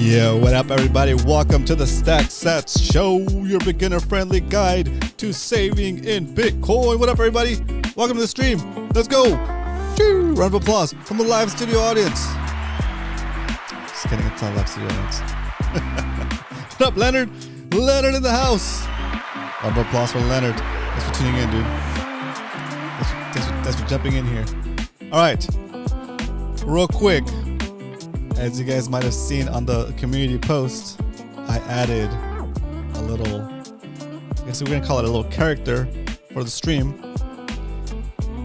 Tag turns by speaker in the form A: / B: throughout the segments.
A: Yo, what up, everybody? Welcome to the SATS Show, your beginner-friendly guide to saving in Bitcoin. What up, everybody? Welcome to the stream. Let's go. Round of applause from the live studio audience. Just kidding, it's not live studio audience. What up, Leonard? Leonard in the house. Round of applause for Leonard. Thanks for tuning in, dude. Thanks for jumping in here. All right, real quick. As you guys might have seen on the community post, I added a little, I guess we're going to call it a little character for the stream.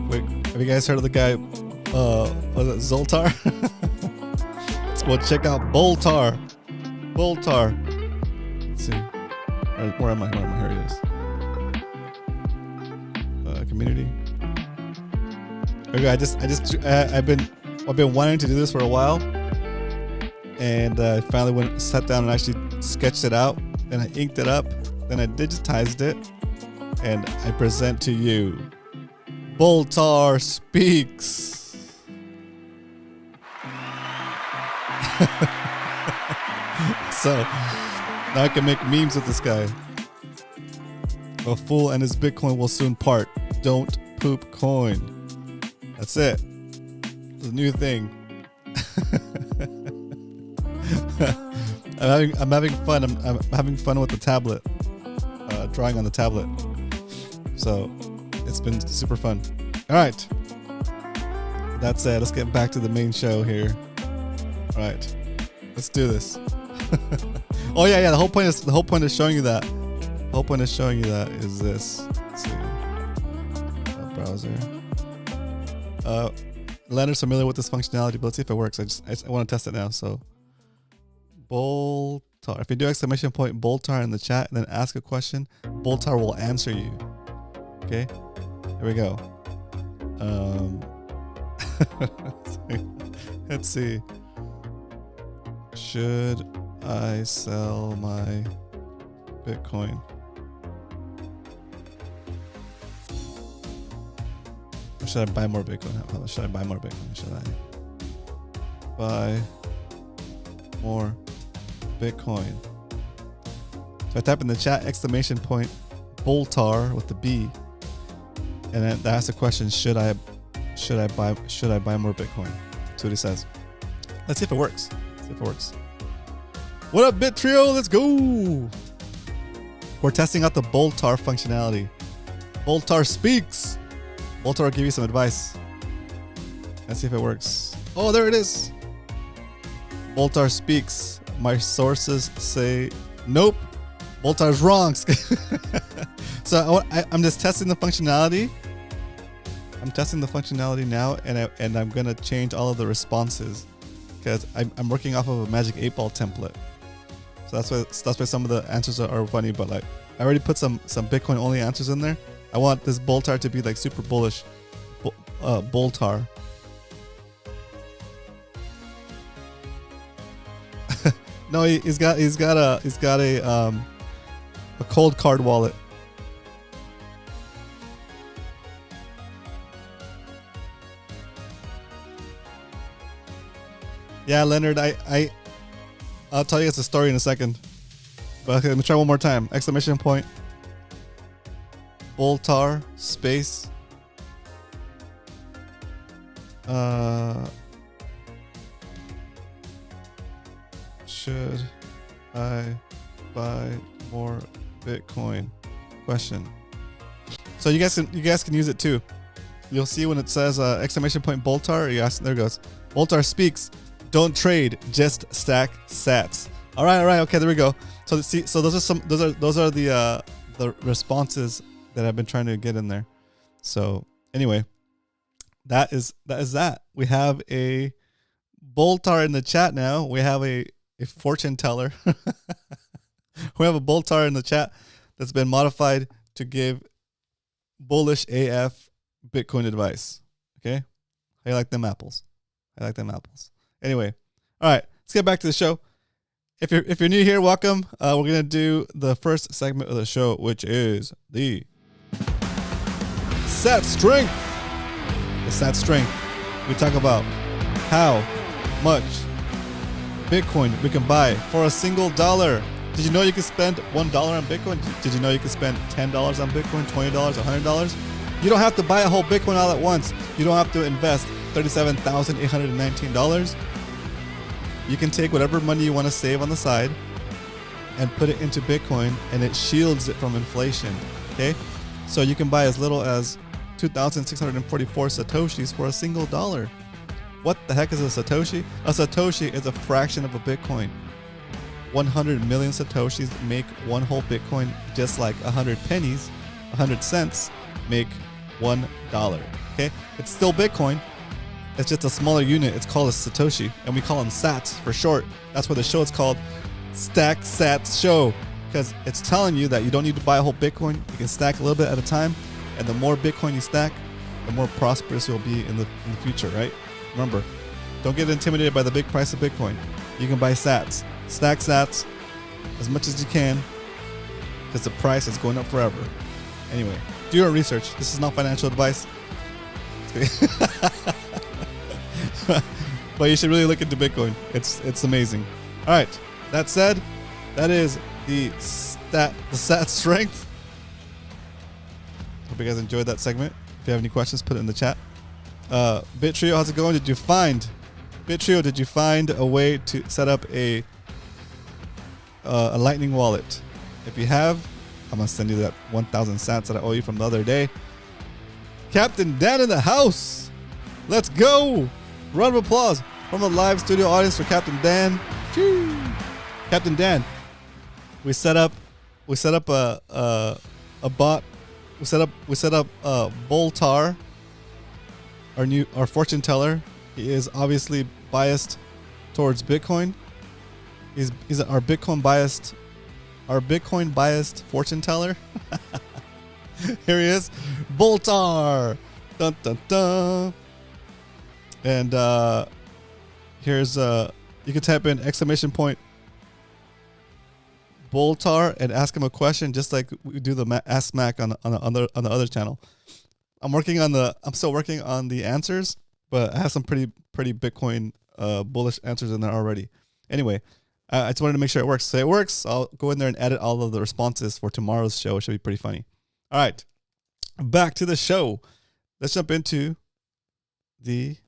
A: Wait, have you guys heard of the guy, was it Zoltar? Well, check out Boltar. Boltar. Let's see. Where am I? Here it is. Community. Okay, I've been wanting to do this for a while. And I finally sat down and actually sketched it out. Then I inked it up. Then I digitized it. And I present to you Boltar Speaks. So now I can make memes with this guy. A fool and his Bitcoin will soon part. Don't poop coin. That's it. It's a new thing. I'm having fun. I'm having fun with the tablet, drawing on the tablet. So it's been super fun. All right, that's it. Let's get back to the main show here. All right, let's do this. Oh yeah. The whole point is showing you that. The whole point is showing you that is this. Let's see. Browser. Leonard's familiar with this functionality, but let's see if it works. I want to test it now. So. Boltar. If you do exclamation point Boltar in the chat and then ask a question, Boltar will answer you. Okay, here we go. Let's see. Should I sell my Bitcoin? Or should I buy more Bitcoin? Should I buy more Bitcoin? Should I buy more Bitcoin? So I type in the chat exclamation point Boltar with the B, and then that's the question: Should I buy more Bitcoin? That's what he says. Let's see if it works. What up, Bit Trio? Let's go. We're testing out the Boltar functionality. Boltar Speaks. Boltar will give you some advice. Let's see if it works. Oh, there it is. Boltar Speaks. My sources say nope. Boltar's wrong. So I'm just testing the functionality. I'm testing the functionality now, and I'm gonna change all of the responses because I'm working off of a Magic 8-Ball template. So that's why some of the answers are funny. But like I already put some Bitcoin only answers in there. I want this Boltar to be like super bullish. Boltar. No, he's got a cold card wallet. Yeah, Leonard, I'll tell you it's a story in a second. But okay, let me try one more time. Exclamation point. Boltar space. Should I buy more Bitcoin? Question. So you guys can use it too. You'll see when it says exclamation point Boltar. There it goes. Boltar Speaks. Don't trade, just stack sats. All right. Okay, there we go. So those are the responses that I've been trying to get in there. So anyway, that is that. We have a Boltar in the chat now. We have a fortune teller. We have a Boltar in the chat that's been modified to give bullish AF Bitcoin advice. Okay, how you like them apples? Anyway, all right, let's get back to the show. If you're new here, welcome. We're gonna do the first segment of the show, which is the SATS strength. The SATS strength. We talk about how much Bitcoin we can buy for a single dollar. Did you know you can spend $1 on Bitcoin? Did you know you can spend $10 on Bitcoin, $20, $100? You don't have to buy a whole Bitcoin all at once. You don't have to invest $37,819. You can take whatever money you want to save on the side and put it into Bitcoin, and it shields it from inflation. Okay? So you can buy as little as 2,644 Satoshis for a single dollar. What the heck is a Satoshi? A Satoshi is a fraction of a Bitcoin. 100 million Satoshis make one whole Bitcoin, just like 100 pennies, 100 cents make $1. Okay? It's still Bitcoin. It's just a smaller unit. It's called a Satoshi, and we call them SATS for short. That's why the show is called Stack SATS Show, because it's telling you that you don't need to buy a whole Bitcoin. You can stack a little bit at a time, and the more Bitcoin you stack, the more prosperous you'll be in the future, right? Remember, don't get intimidated by the big price of Bitcoin. You can buy SATs. Stack SATs as much as you can, because the price is going up forever. Anyway, do your research. This is not financial advice. But you should really look into Bitcoin. It's amazing. All right. That said, that is the SAT strength. Hope you guys enjoyed that segment. If you have any questions, put it in the chat. BitTrio, how's it going? Did you find a way to set up a Lightning wallet? If you have, I'm gonna send you that 1,000 sats that I owe you from the other day. Captain Dan in the house. Let's go. Round of applause from a live studio audience for Captain Dan. Choo. Captain Dan, we set up a bot. We set up Boltar, our fortune teller. He is obviously biased towards Bitcoin. He's our Bitcoin biased fortune teller. Here he is, Boltar. Dun dun dun. And here's you can type in !! Boltar and ask him a question, just like we do the Ask Mac on the other channel. I'm still working on the answers, but I have some pretty Bitcoin bullish answers in there already. Anyway, I just wanted to make sure it works. So it works. I'll go in there and edit all of the responses for tomorrow's show. It should be pretty funny. All right, back to the show. Let's jump into the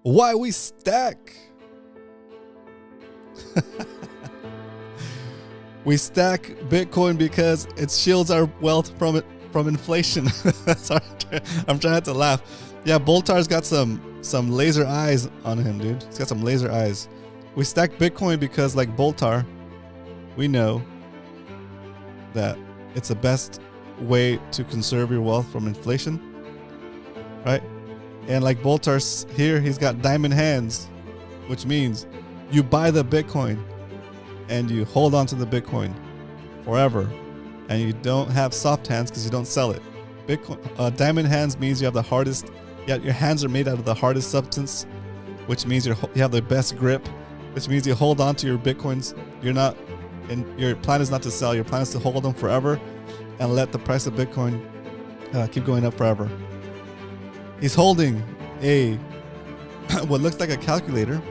A: why we stack. We stack Bitcoin because it shields our wealth from inflation. I'm trying not to laugh. Yeah, Boltar's got some laser eyes on him, dude. He's got some laser eyes. We stack Bitcoin because, like Boltar, we know that it's the best way to conserve your wealth from inflation, right? And like Boltar's here, he's got diamond hands, which means you buy the Bitcoin and you hold on to the Bitcoin forever, and you don't have soft hands because you don't sell it. Bitcoin, diamond hands means you have the hardest. Yeah, your hands are made out of the hardest substance, which means you have the best grip, which means you hold on to your Bitcoins. Your plan is not to sell. Your plan is to hold them forever and let the price of Bitcoin keep going up forever. He's holding a what looks like a calculator,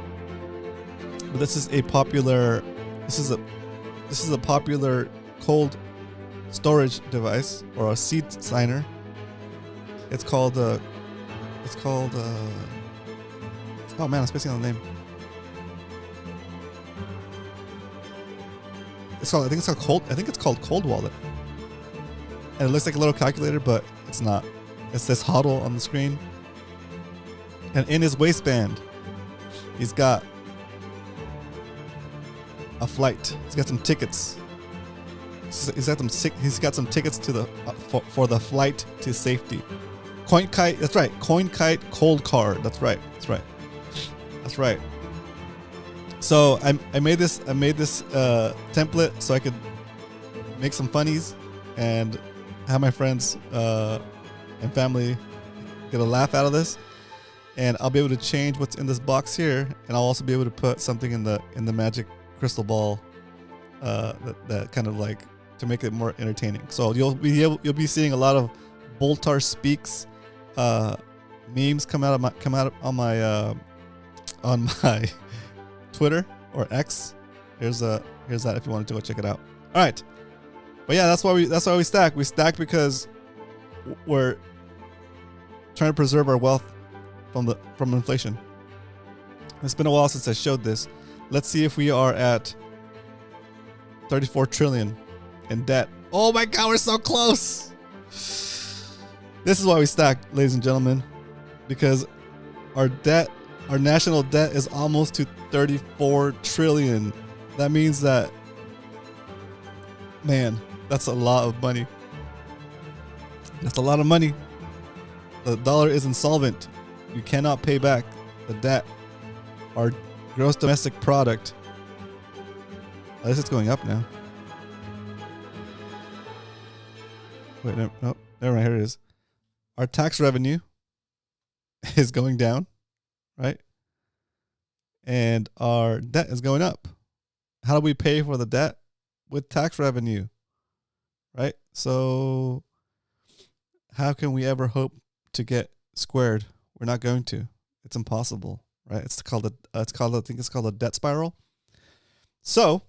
A: but this is a popular cold storage device, or a seed signer. It's called oh man, I'm spacing on the name. I think it's called Cold Wallet. And it looks like a little calculator, but it's not. It says HODL on the screen. And in his waistband, he's got a flight. He's got some tickets. He's got some tickets to the for the flight to safety. CoinKite, that's right. CoinKite Cold Card. That's right. So I made this template so I could make some funnies and have my friends and family get a laugh out of this. And I'll be able to change what's in this box here, and I'll also be able to put something in the magic crystal ball that kind of like to make it more entertaining. So you'll be seeing a lot of Boltar Speaks memes come out on my Twitter or X. Here's that if you wanted to go check it out. All right, but yeah, that's why we stack. We stack because we're trying to preserve our wealth from inflation. It's been a while since I showed this. Let's see if we are at 34 trillion in debt. Oh my God, we're so close. This is why we stack, ladies and gentlemen, because our national debt is almost to 34 trillion. That means that, man, that's a lot of money. That's a lot of money. The dollar is insolvent. You cannot pay back the debt. Our gross domestic product, at least it's going up now. Wait, no, never mind, here it is. Our tax revenue is going down, right? And our debt is going up. How do we pay for the debt? With tax revenue, right? So how can we ever hope to get squared? We're not going to. It's impossible, right? I think it's called a debt spiral. So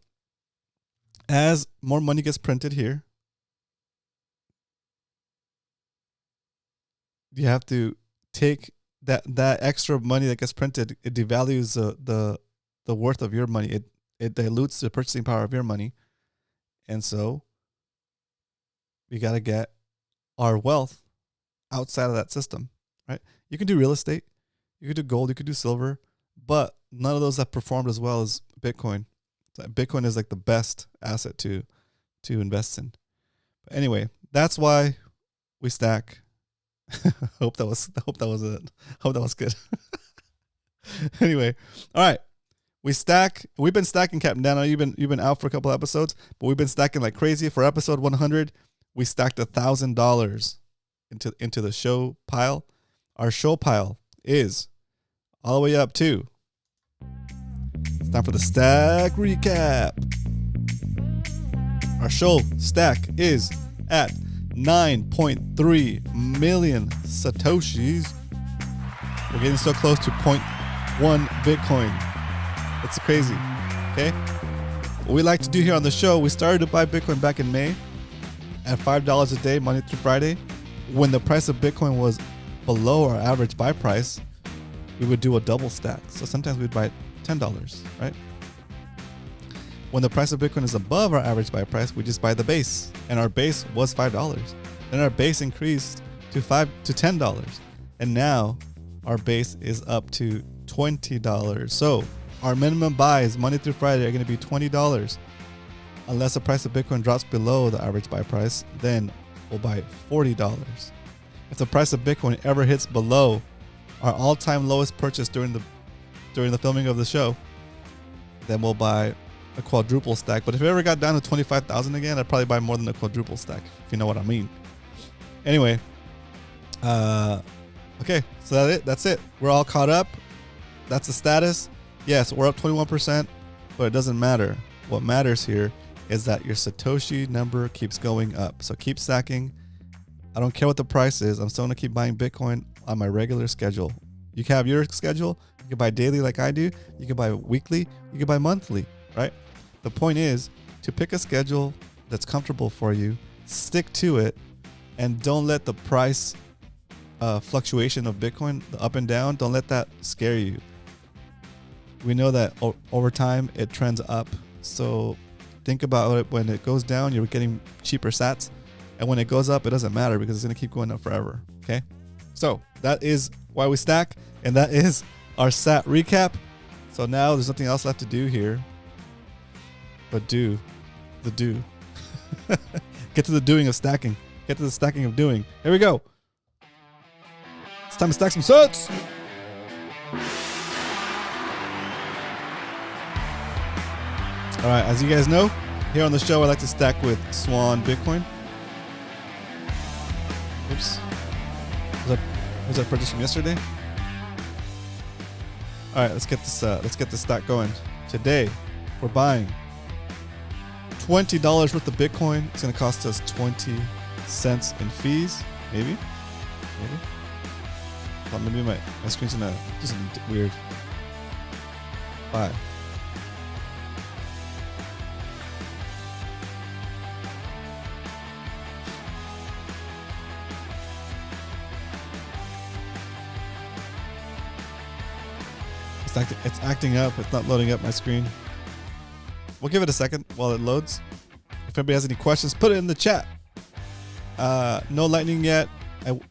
A: as more money gets printed here, you have to take that extra money that gets printed. It devalues the worth of your money. It dilutes the purchasing power of your money. And so we got to get our wealth outside of that system, right? You can do real estate, you could do gold, you could do silver, but none of those have performed as well as Bitcoin. Bitcoin is like the best asset to invest in. But anyway, that's why we stack. Hope that was it. Hope that was good. Anyway, all right. We stack. We've been stacking, Captain Dan. I know you've been out for a couple episodes, but we've been stacking like crazy. For episode 100, we stacked $1,000 into the show pile. Our show pile is all the way up to. It's time for the stack recap. Our show stack is at 9.3 million Satoshis. We're getting so close to 0.1 Bitcoin. It's crazy. Okay. What we like to do here on the show, we started to buy Bitcoin back in May at $5 a day, Monday through Friday. When the price of Bitcoin was below our average buy price, we would do a double stack. So sometimes we'd buy $10, right? When the price of Bitcoin is above our average buy price, we just buy the base. And our base was $5. Then our base increased to $10. And now our base is up to $20. So our minimum buys Monday through Friday are going to be $20. Unless the price of Bitcoin drops below the average buy price, then we'll buy $40. If the price of Bitcoin ever hits below our all-time lowest purchase during the filming of the show, then we'll buy a quadruple stack. But if it ever got down to 25,000 again, I'd probably buy more than a quadruple stack, if you know what I mean. Anyway, okay, so that's it. We're all caught up. That's the status. Yes, we're up 21%, but it doesn't matter. What matters here is that your Satoshi number keeps going up. So keep stacking. I don't care what the price is. I'm still going to keep buying Bitcoin on my regular schedule. You can have your schedule. You can buy daily like I do. You can buy weekly. You can buy monthly, right? The point is to pick a schedule that's comfortable for you, stick to it, and don't let the price fluctuation of Bitcoin, the up and down, don't let that scare you. We know that over time it trends up. So think about it. When it goes down, you're getting cheaper sats. And when it goes up, it doesn't matter because it's going to keep going up forever. Okay. So that is why we stack. And that is our sat recap. So now there's nothing else left to do here but do the do. Get to the doing of stacking. Get to the stacking of doing. Here we go. It's time to stack some sats. All right, as you guys know, here on the show, I like to stack with Swan Bitcoin. Oops. Was that purchase from yesterday? All right, let's get this stack going. Today, we're buying $20 worth of Bitcoin. It's going to cost us 20 cents in fees. Maybe. Thought maybe my screen's going to do something weird. 5, It's acting up. It's not loading up my screen. We'll give it a second while it loads. If anybody has any questions, put it in the chat. No Lightning yet.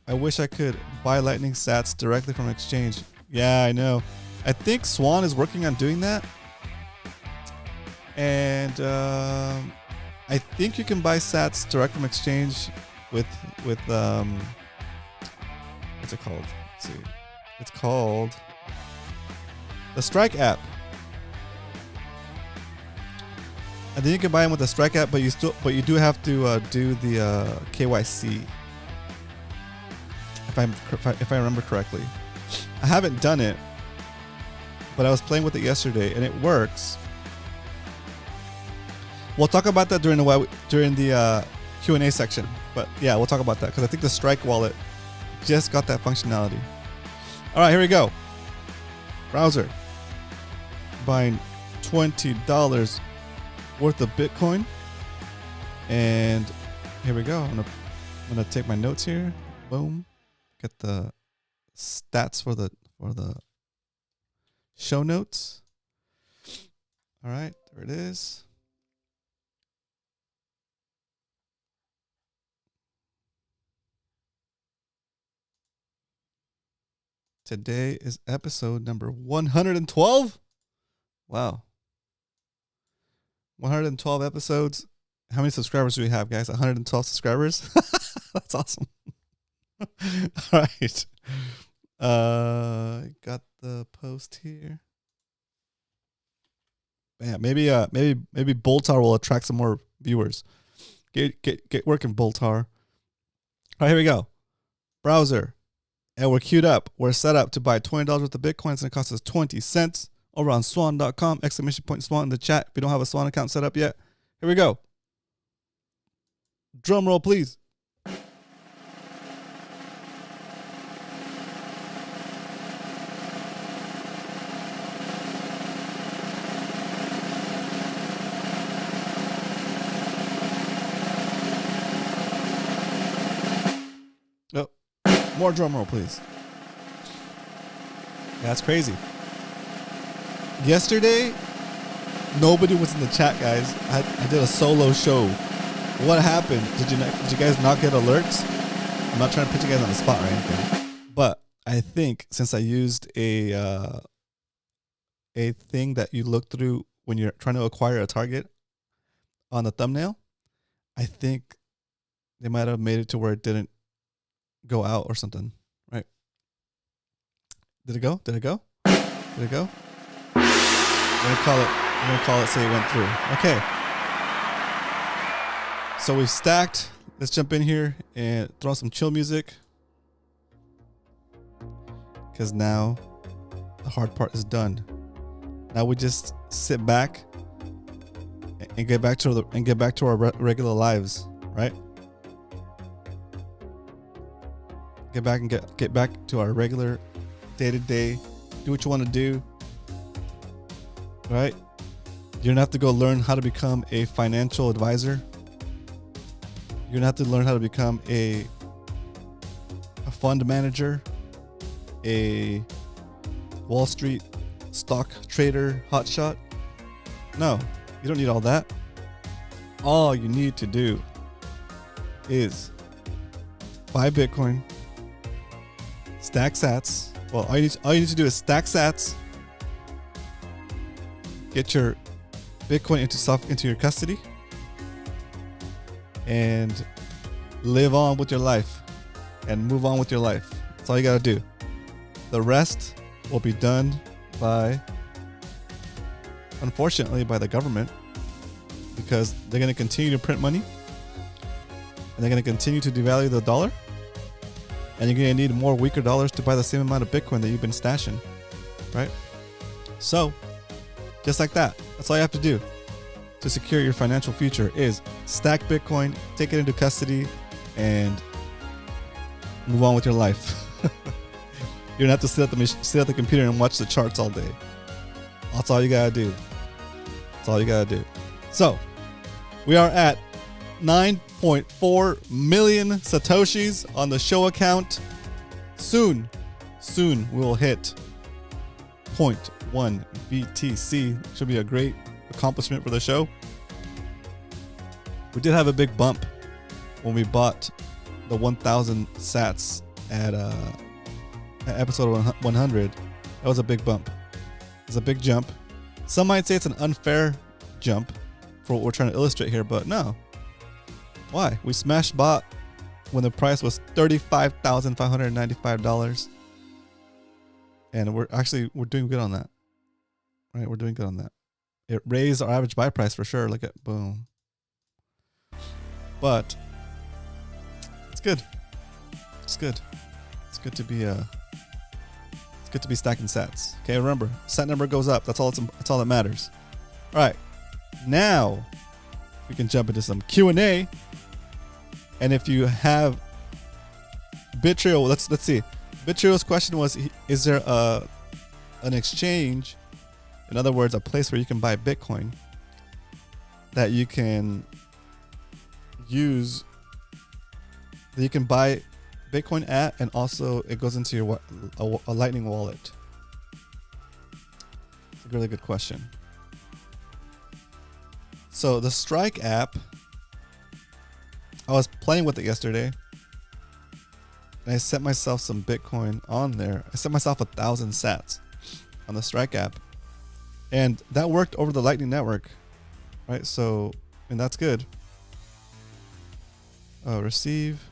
A: I wish I could buy Lightning sats directly from exchange. Yeah, I know. I think Swan is working on doing that. And I think you can buy sats direct from exchange with what's it called? Let's see. It's called the Strike app. I think you can buy them with the Strike app, but you do have to do the KYC. If I remember correctly, I haven't done it, but I was playing with it yesterday and it works. We'll talk about that during the Q&A section. But yeah, we'll talk about that because I think the Strike wallet just got that functionality. All right, here we go. Browser. Buying $20 worth of Bitcoin. And here we go. I'm gonna take my notes here. Boom. Get the stats for the show notes. All right, there it is. Today is episode number 112. Wow. 112 episodes. How many subscribers do we have, guys? 112 subscribers? That's awesome. All right. Got the post here. Yeah, maybe Boltar will attract some more viewers. Get working, Boltar. All right, here we go. Browser. And we're queued up. We're set up to buy $20 worth of Bitcoins, and it costs us 20 cents over on swan.com. Exclamation point Swan in the chat if you don't have a Swan account set up yet. Here we go. Drum roll, please. More drum roll, please. That's crazy. Yesterday, nobody was in the chat, guys. I did a solo show. What happened? Did you guys not get alerts? I'm not trying to put you guys on the spot or anything, but I think since I used a thing that you look through when you're trying to acquire a target on the thumbnail, I think they might have made it to where it didn't go out or something, right? Did it go? Did it go? Did it go? I'm gonna call it say it went through. Okay. So we've stacked. Let's jump in here and throw some chill music. Because now the hard part is done. Now we just sit back and get back to our regular lives, right? Get back to our regular day-to-day. Do what you want to do, right? You're gonna have to go learn how to become a financial advisor. You're gonna have to learn how to become a fund manager, a Wall Street stock trader, hotshot. No, you don't need all that. All you need to do is buy Bitcoin, stack sats. Well, all you need to do is stack sats, get your Bitcoin into your custody, and live on with your life and move on with your life. That's all you gotta do. The rest will be done by, unfortunately, by the government, because they're gonna continue to print money and they're gonna continue to devalue the dollar. And you're going to need more weaker dollars to buy the same amount of Bitcoin that you've been stashing, right? So, just like that, that's all you have to do to secure your financial future is stack Bitcoin, take it into custody, and move on with your life. You don't have to sit at the computer and watch the charts all day. That's all you got to do. That's all you got to do. So, we are at 9.4 million Satoshis on the show account. Soon we'll hit 1 BTC. Should be a great accomplishment for the show. We did have a big bump when we bought the 1,000 sats at episode 100. That was a big bump. It was a big jump. Some might say it's an unfair jump for what we're trying to illustrate here, but no. Why? We smash bought when the price was $35,595. And we're doing good on that. Right? We're doing good on that. It raised our average buy price for sure. Look at boom. But it's good. It's good. It's good to be stacking sats. Okay, remember, sat number goes up. That's all that matters. All right. Now we can jump into some Q&A. And if you have Bittrio, let's see. Bittrio's question was, is there an exchange, in other words, a place where you can buy Bitcoin that you can use, that you can buy Bitcoin at, and also it goes into your a Lightning wallet? It's a really good question. So the Strike app, I was playing with it yesterday, and I set myself some Bitcoin on there. I set myself 1,000 sats on the Strike app, and that worked over the Lightning Network, right? So, and that's good. Receive.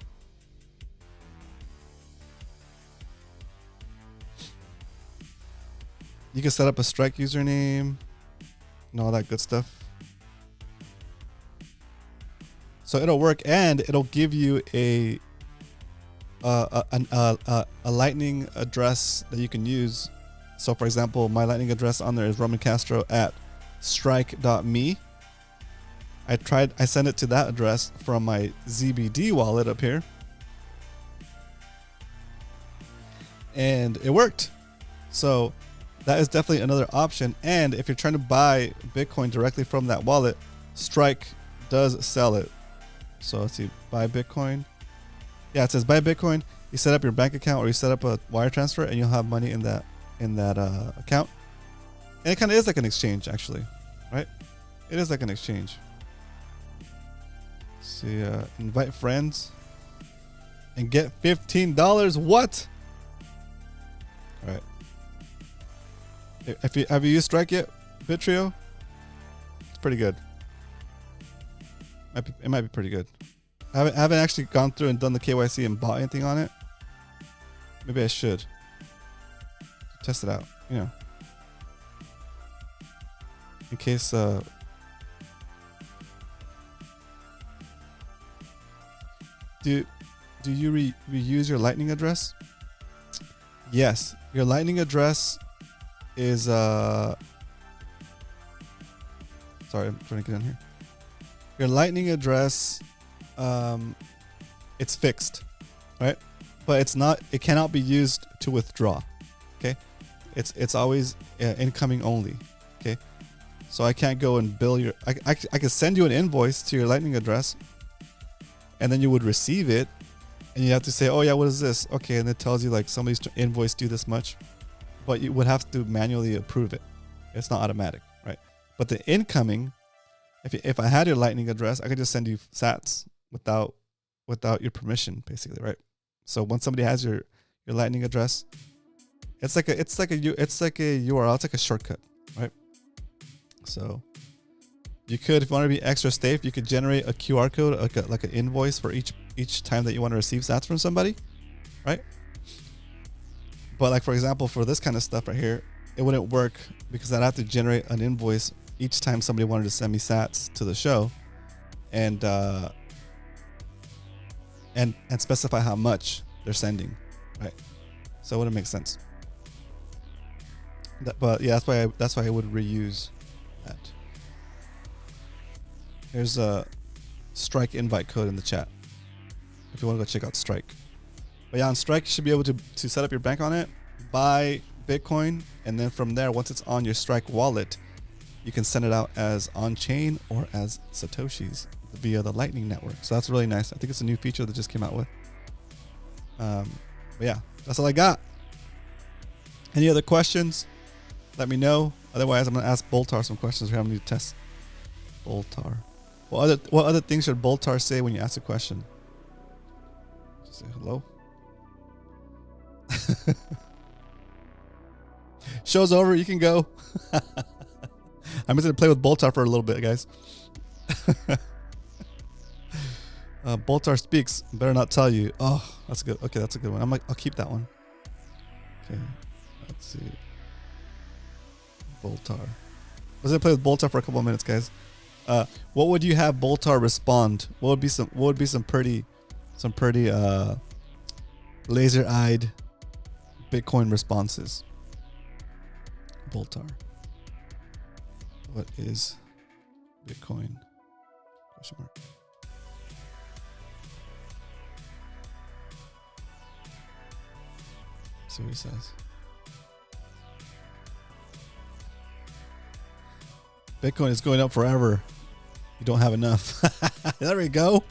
A: You can set up a Strike username and all that good stuff. So it'll work, and it'll give you a Lightning address that you can use. So for example, my Lightning address on there is romancastro@strike.me. I sent it to that address from my ZBD wallet up here, and it worked. So that is definitely another option. And if you're trying to buy Bitcoin directly from that wallet, Strike does sell it. So let's see, buy Bitcoin. Yeah, it says buy Bitcoin. You set up your bank account, or you set up a wire transfer, and you'll have money in that account. And it kind of is like an exchange, actually, right? It is like an exchange. Let's see, invite friends and get $15. What? All right. Have you used Strike yet, Bittrio? It's pretty good. It might be pretty good. I haven't actually gone through and done the KYC and bought anything on it. Maybe I should test it out, you know, in case. Do you reuse your Lightning address? Yes, your Lightning address is sorry, I'm trying to get in here. Your Lightning address, it's fixed, right? But it's not. It cannot be used to withdraw. Okay, it's always incoming only. Okay, so I can't go and bill your. I could send you an invoice to your Lightning address, and then you would receive it, and you have to say, oh yeah, what is this? Okay, and it tells you like somebody's invoice due this much, but you would have to manually approve it. It's not automatic, right? But the incoming, if I had your Lightning address, I could just send you sats without your permission, basically, right? So once somebody has your Lightning address, it's like a URL, it's like a shortcut, right? So you could, if you want to be extra safe, you could generate a QR code, like an invoice for each time that you want to receive sats from somebody, right? But like, for example, for this kind of stuff right here, it wouldn't work because I'd have to generate an invoice each time somebody wanted to send me sats to the show, and specify how much they're sending, right? So it wouldn't make sense. But yeah, that's why I would reuse that. There's a Strike invite code in the chat if you want to go check out Strike. But yeah, on Strike, you should be able to set up your bank on it, buy Bitcoin, and then from there, once it's on your Strike wallet, you can send it out as on-chain or as Satoshis via the Lightning Network. So that's really nice. I think it's a new feature that just came out with. But yeah, that's all I got. Any other questions? let me know. Otherwise, I'm gonna ask Boltar some questions. We're having to test Boltar. What other things should Boltar say when you ask a question? Just say hello. Show's over. You can go. I'm just gonna play with Boltar for a little bit, guys. Boltar speaks. Better not tell you. Oh, that's good. Okay, that's a good one. I'll keep that one. Okay, let's see. Boltar. I was gonna play with Boltar for a couple of minutes, guys. What would you have Boltar respond? What would be some pretty laser-eyed Bitcoin responses? Boltar. What is Bitcoin? Question mark. See what he says. Bitcoin is going up forever. You don't have enough. There we go.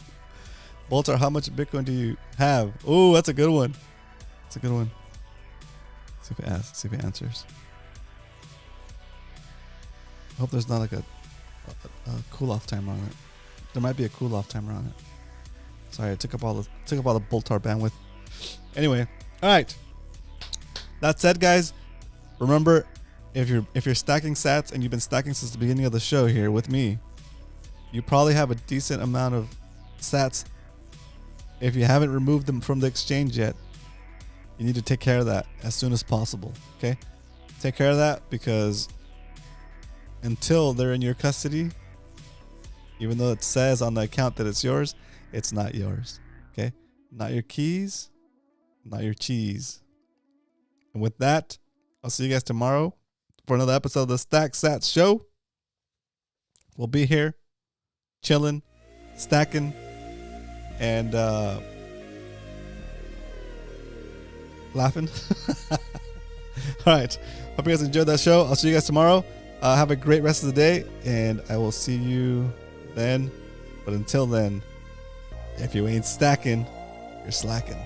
A: Boltar, how much Bitcoin do you have? Oh, that's a good one. That's a good one. See if it asks. See if it answers. I hope there's not like a cool-off timer on it. There might be a cool-off timer on it. Sorry, I took up all the Boltar bandwidth. Anyway, all right. That said, guys, remember, if you're stacking sats and you've been stacking since the beginning of the show here with me, you probably have a decent amount of sats. If you haven't removed them from the exchange yet, you need to take care of that as soon as possible. Okay, take care of that, because until they're in your custody, even though it says on the account that it's yours, it's not yours. Okay, not your keys, not your cheese. And with that, I'll see you guys tomorrow for another episode of the Stack Sats Show. We'll be here, chilling, stacking, and laughing. All right. Hope you guys enjoyed that show. I'll see you guys tomorrow. Have a great rest of the day, and I will see you then. But until then, if you ain't stacking, you're slacking.